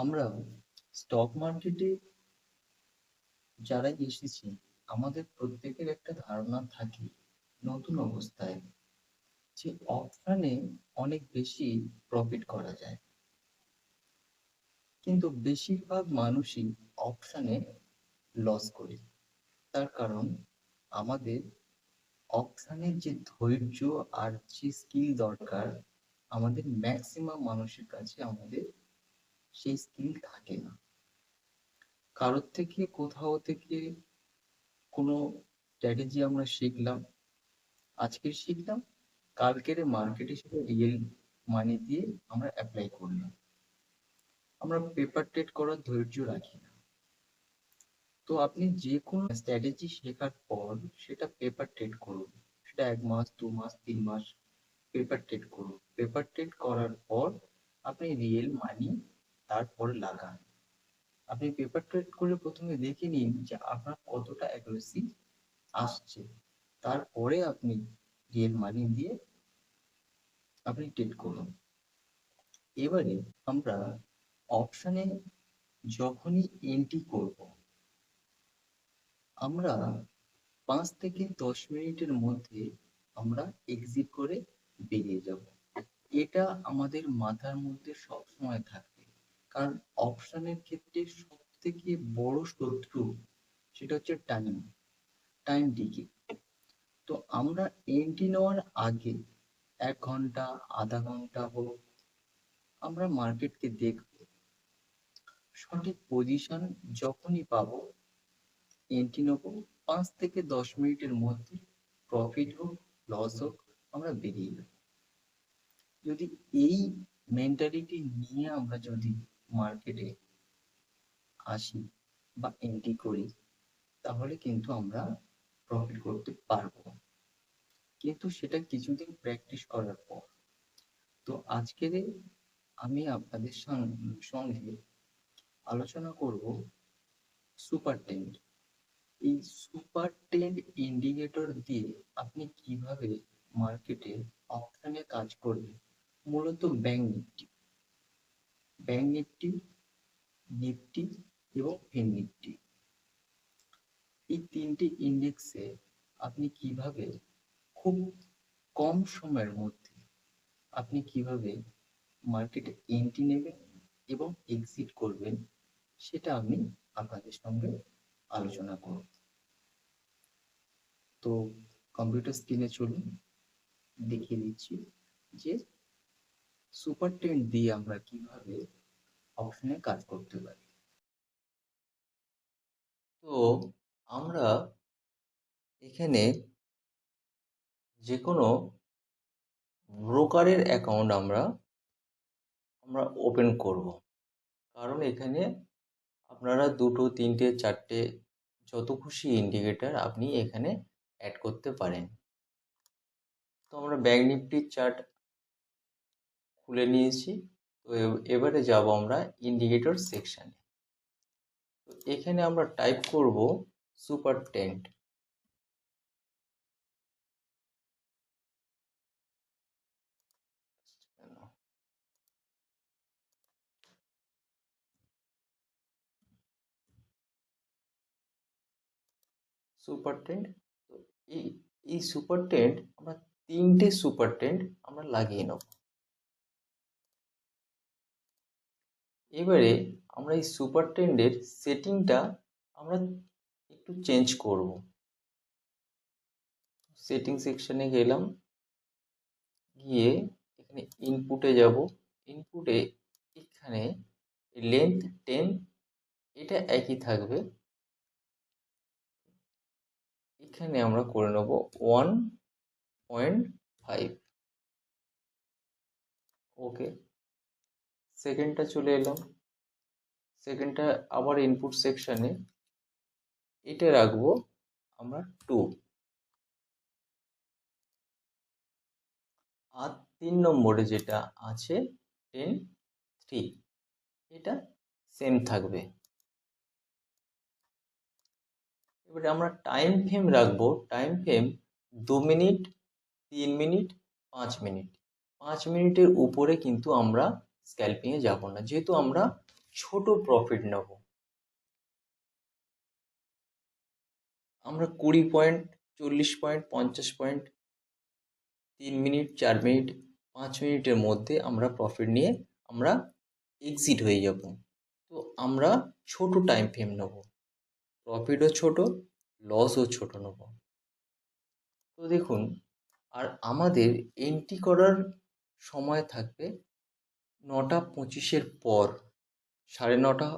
আমরা স্টক মার্কেটে যারা এসেছি, আমাদের প্রত্যেকের একটা ধারণা থাকে নতুন অবস্থায় যে অপশনে অনেক বেশি প্রফিট করা যায়। কিন্তু বেশিরভাগ মানুষই অপশনে লস করি। তার কারণ আমাদের অপশনের যে ধৈর্য আর যে স্কিল দরকার, আমাদের ম্যাক্সিমাম মানুষের কাছে আমাদের সেই স্কিল থাকে না। কারোর থেকে কোথাও থেকে কোনো স্ট্র্যাটেজি আমরা শিখলাম, আজকে শিখলাম, কালকের মার্কেটে সেটা রিয়েল মানি দিয়ে আমরা অ্যাপ্লাই করলাম। আমরা পেপার ট্রেড করার ধৈর্য রাখি না। তো আপনি যে কোনো স্ট্র্যাটেজি শেখার পর সেটা পেপার ট্রেড করুন। সেটা 1 মাস, 2 মাস, 3 মাস পেপার ট্রেড করুন। পেপার ট্রেড করার পর আপনি রিয়েল মানি তারপর লাগান। আপনি পেপার ট্রেড করে প্রথমে দেখে নিন যে আপনার কতটা অ্যাকুরেসি আসছে। তারপরে আপনি রিয়েল মানি দিয়ে আপনি ট্রেড করুন। এবারে আমরা অপশনে যখনই এন্ট্রি করব, আমরা 5 থেকে 10 মিনিটের মধ্যে আমরা এক্সিট করে বেরিয়ে যাব। এটা আমাদের মাথার মধ্যে সবসময় থাকবে। কারণ অপশনের ক্ষেত্রে সব থেকে বড় শত্রু সেটা হচ্ছে টাইম, টাইম ডিকে। তো আমরা এন্ট্রি নেওয়ার আগে 1 ঘন্টা, আধা ঘন্টা হোক, আমরা মার্কেটকে দেখব। সঠিক পজিশন যখনই পাবো এন্ট্রি নেবো। 5 থেকে 10 মিনিটের মধ্যে প্রফিট হোক, লস হোক, আমরা বেরিয়ে যাবো। যদি এই মেন্টালিটি নিয়ে আমরা যদি মার্কেটে আসি বা এন্ট্রি করি, তাহলে কিন্তু আমরা প্রফিট করতে পারবো। কিন্তু সেটা কিছুদিন প্র্যাকটিস করার পর। তো আজকের আমি আপনাদের সঙ্গে আলোচনা করব সুপার টেন্ড। এই সুপার টেন্ড ইন্ডিকেটর দিয়ে আপনি কিভাবে মার্কেটে অপশনে কাজ করবেন। মূলত ব্যাংক নিফটি, নিফটি এবং ফিন নিফটি, এই 3টে ইন্ডেক্সে আপনি কিভাবে খুব কম সময়ের মধ্যে আপনি কিভাবে মার্কেটে এন্ট্রি নেবেন এবং এক্সিট করবেন, সেটা আমি আপনাদের সঙ্গে আলোচনা করব। তো কম্পিউটার স্ক্রিনে চলুন, দেখিয়ে দিচ্ছি যে সুপার টেন্ড দিয়ে আমরা কিভাবে অপশনে কাজ করতে পারি। তো আমরা এখানে যে কোনো ব্রোকারের অ্যাকাউন্ট আমরা ওপেন করব। কারণ এখানে আপনারা 2টো, 3টে, 4টে যত খুশি ইন্ডিকেটর আপনি এখানে অ্যাড করতে পারেন। তো আমরা ব্যাংক নিফটির চার্ট খুলে নিয়েছি। তো এবারে যাব আমরা ইন্ডিকেটর সেকশানে। তো এখানে আমরা টাইপ করব সুপার টেন্ড। Super tend. তো এই সুপার টেন্ড আমরা 3টে সুপার টেন্ড আমরা লাগিয়ে নেব। এবারে আমরা এই সুপার টেন্ডের সেটিংটা আমরা একটু চেঞ্জ করব। সেটিং সেকশনে গেলাম, গিয়ে এখানে ইনপুটে যাব। ইনপুটে এখানে লেন্থ 10, এটা একই থাকবে। এখানে আমরা করে নেব 1.5। ওকে, সেকেন্ডটা চলে এলাম। সেকেন্ডটা আবার ইনপুট সেকশনে এটা রাখবো আমরা 2। আর 3 নম্বরে যেটা আছে 10.3, এটা সেম থাকবে। এবারে আমরা টাইম ফ্রেম রাখবো। Time frame 2 minute, 3 minute, 5 minute. 5 মিনিটের উপরে কিন্তু আমরা স্ক্যাল্পিংয়ে যাব না, যেহেতু আমরা ছোট প্রফিট নেব। আমরা 20 point, 40 point, 50 point, 3 minute, 4 minute, 5 মিনিটের মধ্যে আমরা প্রফিট নিয়ে আমরা এক্সিট হয়ে যাব। তো আমরা ছোট টাইম ফ্রেম নেব, প্রফিটও ছোট, লসও ছোট নেব। তো দেখুন, আর আমাদের এন্ট্রি করার সময় থাকবে 9:25-এর পর, 9:30,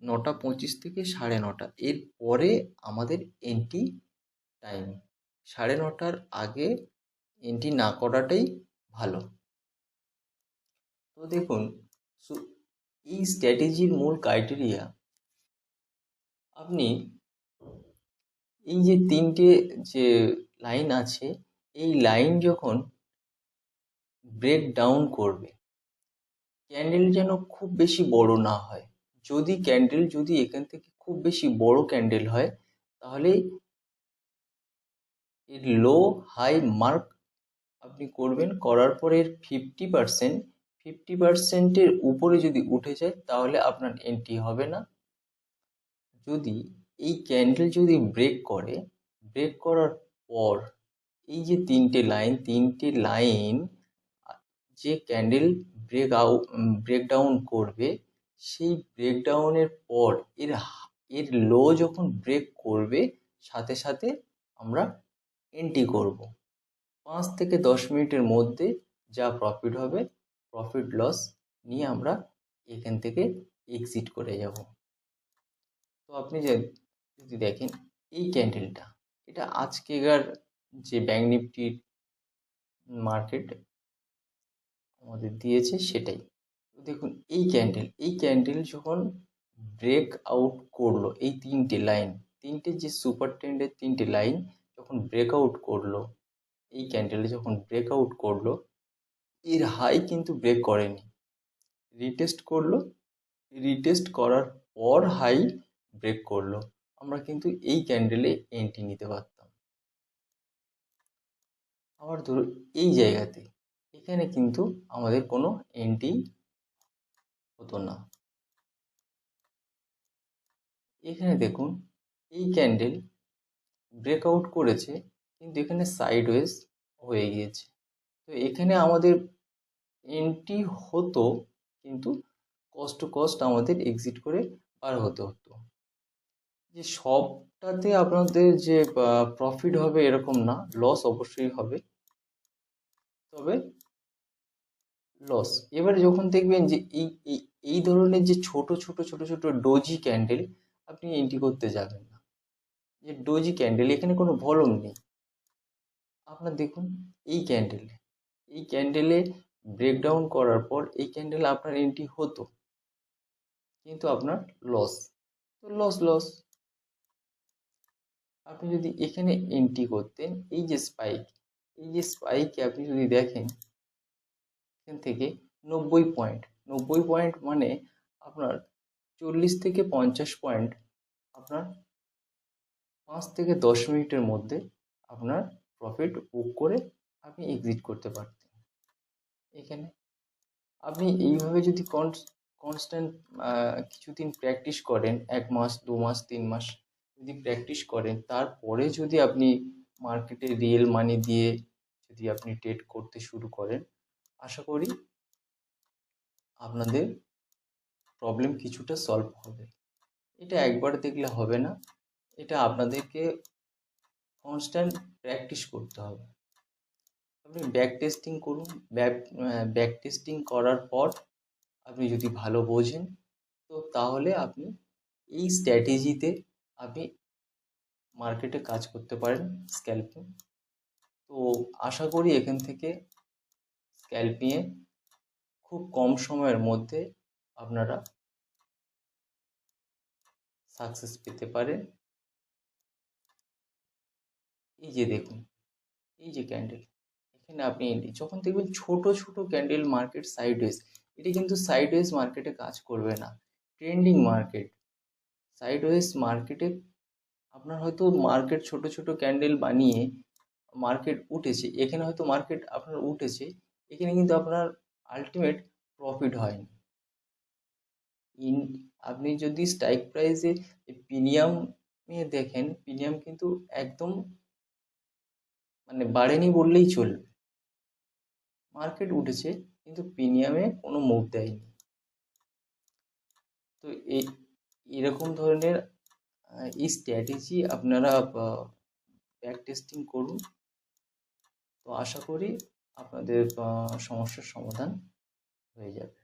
9:25 থেকে 9:30, এর পরে আমাদের এন্ট্রি টাইম। 9:30-র আগে এন্ট্রি না করাটাই ভালো। তো দেখুন, এই স্ট্র্যাটেজির মূল ক্রাইটেরিয়া, আপনি এই যে 3টে যে লাইন আছে, এই লাইন যখন ব্রেক ডাউন করবে, ক্যান্ডেল যেন খুব বেশি বড় না হয়। যদি এখান থেকে খুব বেশি বড় ক্যান্ডেল হয়, তাহলে এর লো হাই মার্ক আপনি করবেন, করার পরে এর 50%-50%-এর উপরে যদি উঠে যায়, তাহলে আপনার এন্ট্রি হবে না। যদি এই ক্যান্ডেল যদি ব্রেক করার পর এই যে 3টে লাইন যে ক্যান্ডেল ব্রেকডাউন করবে, সেই ব্রেকডাউনের পর এর লো যখন ব্রেক করবে, সাথে সাথে আমরা এন্ট্রি করব। 5 থেকে 10 মিনিটের মধ্যে যা প্রফিট হবে, প্রফিট লস নিয়ে আমরা এখান থেকে এক্সিট করে যাব। তো আপনি যদি দেখেন এই ক্যান্ডেলটা, এটা আজকেকার যে ব্যাঙ্ক নিফটির মার্কেট আমাদের দিয়েছে সেটাই। তো দেখুন, এই ক্যান্ডেল যখন ব্রেক আউট করলো, এই 3টে যে সুপার ট্রেন্ডের 3টে লাইন যখন ব্রেক আউট করলো, এই ক্যান্ডেলে যখন ব্রেক আউট করলো, এর হাই কিন্তু ব্রেক করেনি, রিটেস্ট করার পর হাই ব্রেক করলো। আমরা কিন্তু এই ক্যান্ডেলে এন্ট্রি নিতে পারতাম। আবার ধরুন এই জায়গাতে, এখানে কিন্তু আমাদের কোনো এন্ট্রি হতো না। এখানে দেখুন, এই ক্যান্ডেল ব্রেকআউট করেছে, কিন্তু এখানে সাইডওয়েজ হয়ে গিয়েছে। তো এখানে আমাদের এন্ট্রি হতো, কিন্তু কষ্ট আমাদের এক্সিট করে পার হতে হতো। যে সবটাতে আপনাদের যে প্রফিট হবে এরকম না, লস অবশ্যই হবে, তবে লস। এবারে যখন দেখবেন যে এই ধরনের যে ছোট ছোট ডোজি ক্যান্ডেল, আপনি এন্ট্রি করতে যাবেন না। যে ডোজি ক্যান্ডেল, এখানে কোনো ভলিউম নেই। আপনার দেখুন এই ক্যান্ডেলে ব্রেকডাউন করার পর এই ক্যান্ডেলে আপনার এন্ট্রি হতো, কিন্তু আপনার লস। তো লস। আপনি যদি এখানে এন্ট্রি করতেন, এই যে স্পাইকে আপনি যদি দেখেন, এখান থেকে 90 পয়েন্ট মানে আপনার 40 থেকে 50 পয়েন্ট আপনার 5 থেকে 10 মিনিটের মধ্যে আপনার প্রফিট বুক করে আপনি এক্সিট করতে পারতেন। এখানে আপনি এইভাবে যদি কনস্ট্যান্ট কিছুদিন প্র্যাকটিস করেন, 1 মাস, 2 মাস, 3 মাস যদি প্র্যাকটিস করেন, তারপরে যদি আপনি মার্কেটে রিয়েল মানি দিয়ে যদি আপনি ট্রেড করতে শুরু করেন, আশা করি আপনাদের প্রবলেম কিছুটা সলভ হবে। এটা একবার দেখলে হবে না, এটা আপনাদেরকে কনস্ট্যান্ট প্র্যাকটিস করতে হবে। আপনি ব্যাক টেস্টিং করুন, ব্যাক টেস্টিং করার পর আপনি যদি ভালো বোঝেন, তো তাহলে আপনি এই স্ট্র্যাটেজিতে আপনি মার্কেটে কাজ করতে পারেন, স্ক্যাল্পিং। তো আশা করি এখান থেকে স্ক্যাল্পিংয়ে খুব কম সময়ের মধ্যে আপনারা সাকসেস পেতে পারেন। এই যে দেখুন, এই যে ক্যান্ডেল, এখানে আপনি যখন দেখবেন ছোট ক্যান্ডেল মার্কেট সাইডওয়েজ, এটি কিন্তু সাইডওয়েজ মার্কেটে কাজ করবে না। ট্রেন্ডিং মার্কেট, সাইডওয়েজ মার্কেটে আপনার হয়তো মার্কেট ছোট ক্যান্ডেল বানিয়ে মার্কেট উঠেছে, এখানে হয়তো মার্কেট আপনার উঠেছে, এখানে কিন্তু আপনার আলটিমেট প্রফিট হয়নি। ইন আপনি যদি স্ট্রাইক প্রাইসে প্রিমিয়ামে দেখেন, প্রিমিয়াম কিন্তু একদম মানে বাড়েনি বললেই চলবে। মার্কেট উঠেছে কিন্তু প্রিমিয়ামে কোনো মুভ দেয়নি। তো এই এরকম ধরনের এই স্ট্র্যাটেজি আপনারা ব্যাক টেস্টিং করুন। তো আশা করি আপনাদের সমস্যার সমাধান হয়ে যাবে।